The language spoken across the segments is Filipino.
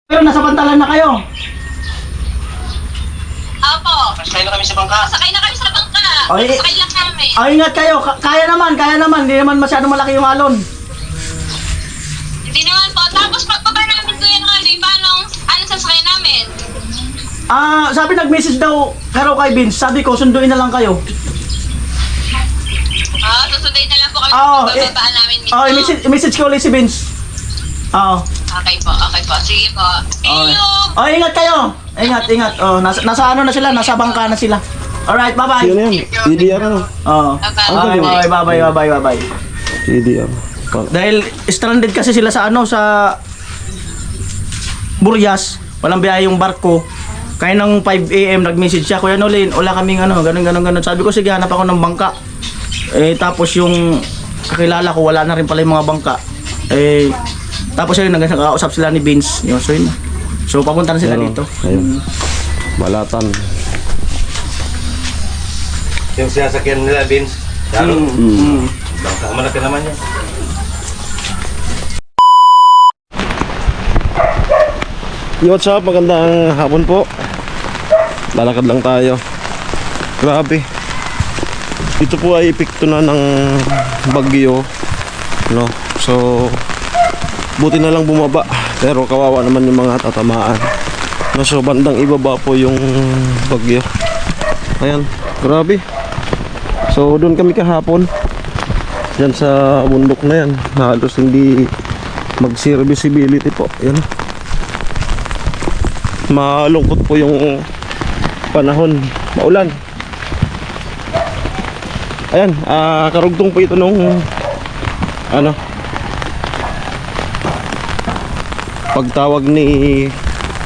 Pero nasa Bantalan na kayo. Opo. Sakay na kami sa bangka. Sakay na kami sa bangka. Ay, Sakay lang kami. Ingat kayo. Kaya naman. Hindi naman masyado malaki yung alon. Hindi naman po. Tapos pagbaba namin ko yan nga, paano sasakay namin? Sabi nag-message daw karo kay Vince. Sabi ko, sunduin na lang kayo. Susunduin na lang po kami Oo, pagbabaan namin mismo. i-message ko ulit si Vince. Oo. Okay po. Sige po. Ingat kayo. Ingat. Nasa ano na sila, nasa bangka na sila. Alright, bye-bye. Yun yan. EDR ano? Oo. Bye-bye. EDR. Dahil stranded kasi sila sa Burias, walang biyahe yung barko. Kaya ng 5 AM nag-message siya, Kuya Nolin, wala kaming ganun. Sabi ko, sige, hanap ako ng bangka. Tapos yung kakilala ko, wala na rin pala yung mga bangka. Tapos yun, nag-usap sila ni Vince. Yun, so yun. So papunta na sila dito. Ayun. Balatan. Yung sinasakyan nila, Vince. Bangka, malaki naman yan. Yo, what's up? Magandang hapon po. Lalakad lang tayo. Grabe. Dito po ay epekto na ng bagyo, no? So buti na lang bumaba, pero kawawa naman yung mga tatamaan. No, so bandang ibaba po yung bagyo. Ayan, grabe. So doon kami kahapon. Yan sa bundok na yan. Halos hindi mag-zero visibility po. Yan. Malungkot po yung panahon, maulan. Ayan, karugtong po ito nung pagtawag ni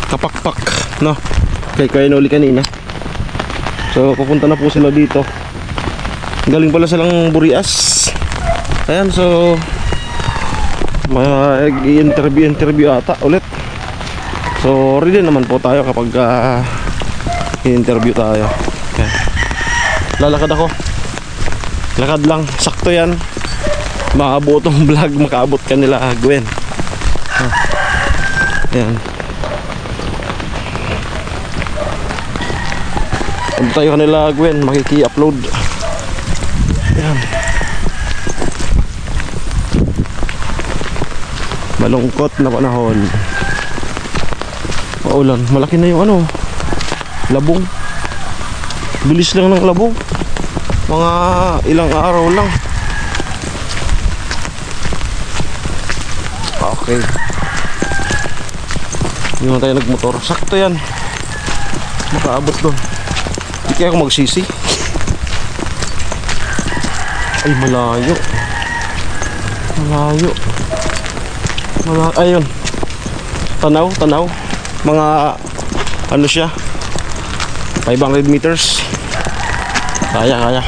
Kapakpak, no, kay Kuya Noli kanina. So pupunta na po sila dito. Galing pala silang Burias. Ayan, so mag-interview ata ulit. So ready naman po tayo kapag i-interview tayo. Okay. Lalakad ako. Lakad lang, sakto yan. Maabot tong vlog, makaabot ka nila Gwen. Ayan. Abot tayo kanila Gwen, makiki-upload. Ayan. Malungkot na panahon. Maulan, malaki na yung labong. Bilis lang ng labong. Mga ilang araw lang. Okay. Hindi naman tayo nagmotor. Sakto yan. Makaabot doon. Hindi kaya ako magsisi. Ay, malayo. Ayun. Tanaw. Mga siya, 500 meters. Kaya.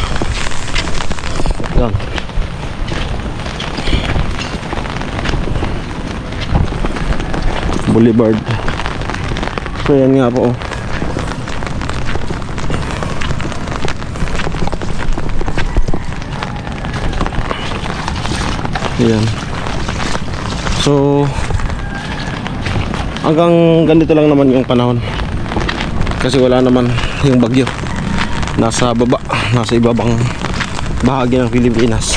Yan. Boulevard. So yan nga po. Yan. So hanggang ganito lang naman yung panahon. Kasi wala naman yung bagyo. Nasa baba, nasa ibabang bahagi ng Pilipinas.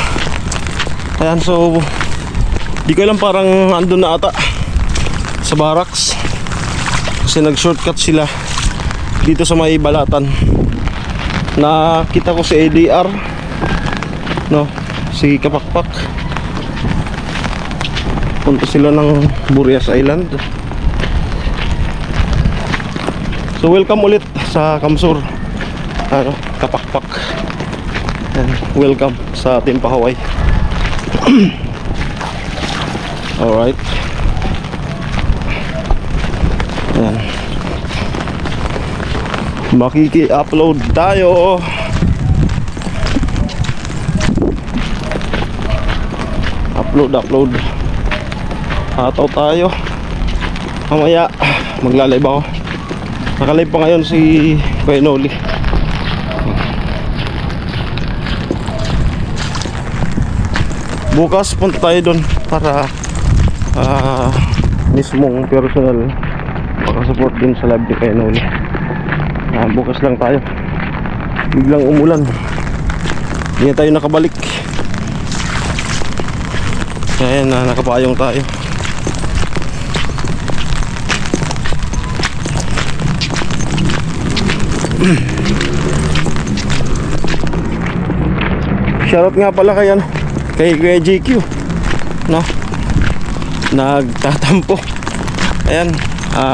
Ayan, so di ko alam, parang andun na ata sa barracks kasi nag-shortcut sila dito sa may Balatan. Nakita ko si ADR, no, si Kapakpak. Punta sila ng Burias Island. So welcome ulit sa Kamsur, Kapakpak. And welcome sa ating Pahaway. Alright. Ayan. Makiki-upload tayo. Upload. Hataw tayo. Mamaya magla-live ako. Nakalive pa ngayon si Kuya Noli. Bukas punta tayo doon para mismong personal Pakasupport din sa live ni Kuya Noli. Bukas lang tayo. Biglang umulan. Hindi na tayo nakabalik. Kaya nakapayong tayo. Shoutout nga pala kay Kuya GQ, no? Nagtatampo. Ayan,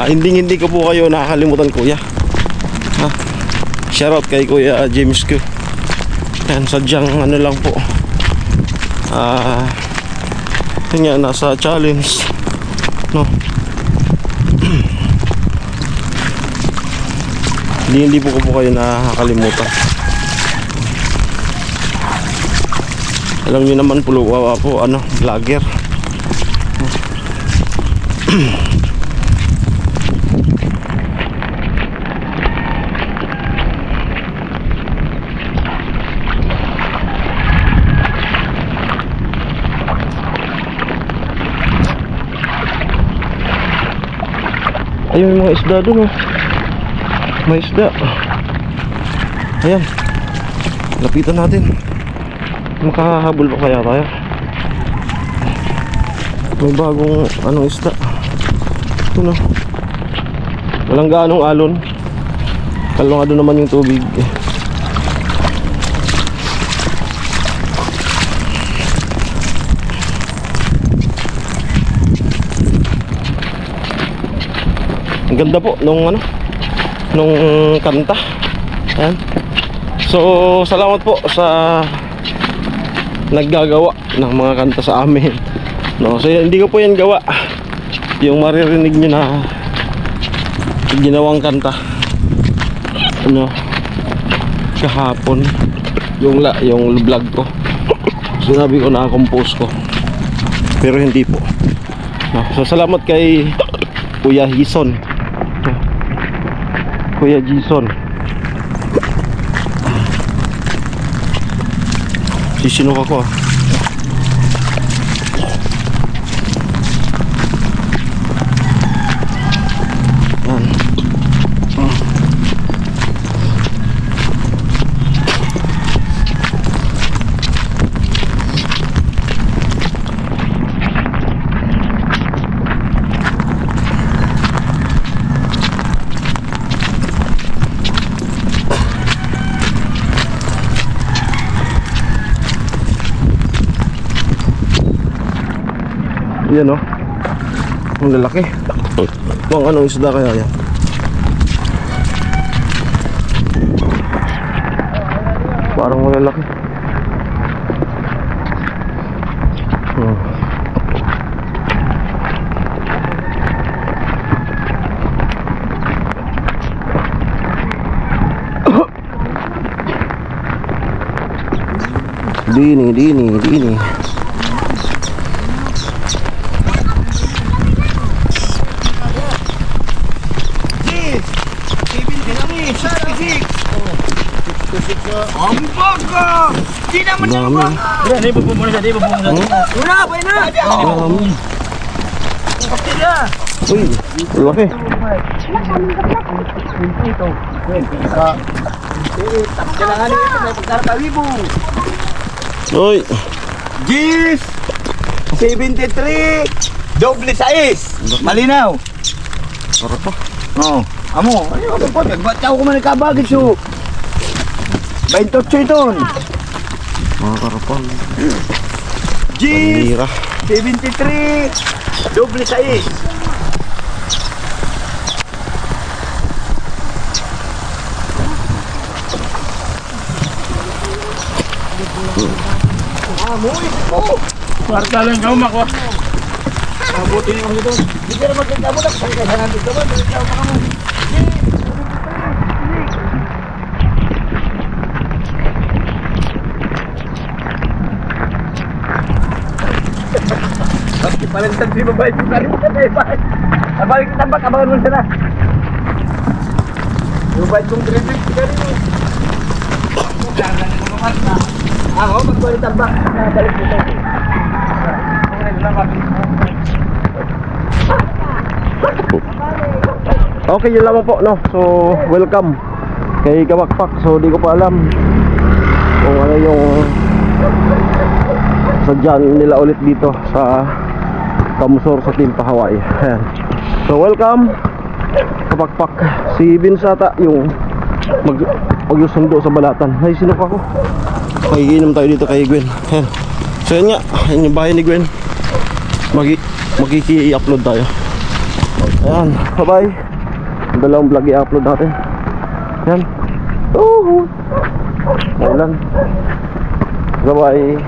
hindi ko po kayo nakakalimutan, kuya. Shoutout kay Kuya James Q. Ayan, sadyang ano lang po. Yun nga, nasa challenge, no? Hindi po ko kayo nakakalimutan. Alam niyo naman po, vlogger. Ayun yung mga isda doon, oh. May isda. Ayan. Lapitan natin. Makahabol pa kaya tayo? May bagong isda. Ito na. Walang gaanong alon. Kalungado naman yung tubig. Ang ganda po nung kanta. Ayan. So salamat po sa naggagawa ng mga kanta sa amin, no? So hindi ko po yan gawa, yung maririnig nyo na ginawang kanta kahapon, yung vlog ko. Sinabi ko na compose ko, pero hindi po, no? So salamat kay Kuya Jason, Kuya Jason. Sisinok ako, Yan. Yan, oh. Ang lalaki. Anong isda kaya yan? Parang malalaki. Dini. Ambaga! Di naman siya Dami. ambaga! Di ba muna siya? Una, pwede na! Dami. Kapit na! Uy, laki. Kailangan nito sa Tartawibo. Uy, Gis! 73! Doble sais! Malinaw! para pa. Oo. Amo, ano ba po? Ba't ako man nagkabagis so? 28 ito. Mga karapal. Gis! Panira. 73! Doble sais! Marta lang ka umakwa. Mabuti niyo ako doon. Hindi ka naman kagamo na. Kaya ka nandun ka man. Hindi ka umakamo. Bakit palang tagli babae yung kari mo ka na ibalik. Abalik ka tambak, abangan mo siya na. Yung babae kong dribble, kari mo. Kaya ka na Marta. Ako, magbalik tambak. Nabalik mo tayo. Okay, salamat. Okay, yun lamang po, no? So, welcome kay Kabakpak. So, di ko pa alam kung ano yung sadyan nila ulit dito sa Kamusor sa Timpa, Hawaii. Ayan. So, welcome Kabakpak. Si Vince ata yung mag-sundo sa Balatan. Ay, sino pa ako? Magiginom tayo dito kay Gwen. Ayan. So, yan nga. Ayan yung bahay ni Gwen. Magkiki-upload tayo. Ayan. Bye-bye. Dalawang vlog i-upload natin. Ayan. Maulan. Bye-bye.